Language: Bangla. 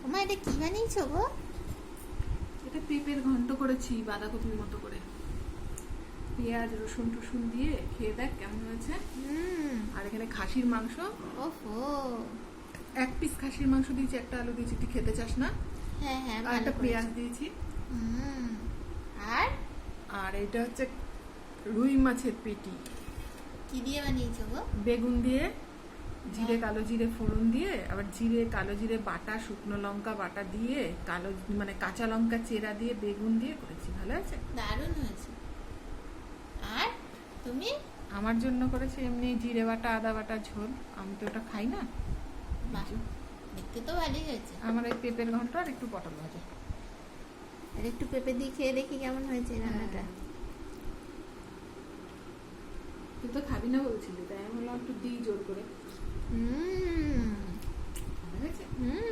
ওমা, এটা কি বানিয়েছো গো? এটা পেঁপের ঘন্ট করেছি বাঁধাকপির মতো করে, পেঁয়াজ রসুন টসুন দিয়ে। খেয়ে দেখ কেমন হয়েছে। আর এখানে খাসির মাংস, ওহো। 1 পিস খাসির মাংস দিয়েছি, একটা আলু দিয়েছি। তুই খেতে চাস না? হ্যাঁ হ্যাঁ, আর ভালো একটা করেছো। পেঁয়াজ দিয়েছি। আর আর এটা হচ্ছে রুই মাছের পেটি, কি দিয়ে বানিয়েছো গো? বেগুন দিয়ে, জিরে কালো জিরে ফোড়ন দিয়ে, আবার জিরে কালো জিরে বাটা, শুকনো লঙ্কা বাটা দিয়ে, কালো মানে কাঁচা লঙ্কা চেরা দিয়ে, বেগুন দিয়ে করেছি। ভালো আছে, দারুণ হয়েছে। আর তুমি? আমার জন্য করেছি এমনি জিরে বাটা আদা বাটা ঝোল। আমি তো ওটা খাই না। বাহ, দেখতে তো ভালোই হয়েছে। আমার এই পেঁপের ঘন্ট আর একটু পটল ভাজা। আর একটু পেঁপে দিয়ে খেয়ে দেখি কেমন হয়েছে রান্নাটা। তুই তো খাবি না বলছিলি, তাই আমি বললাম একটু দিই জোর করে। হুম ভালো হয়েছে। হুম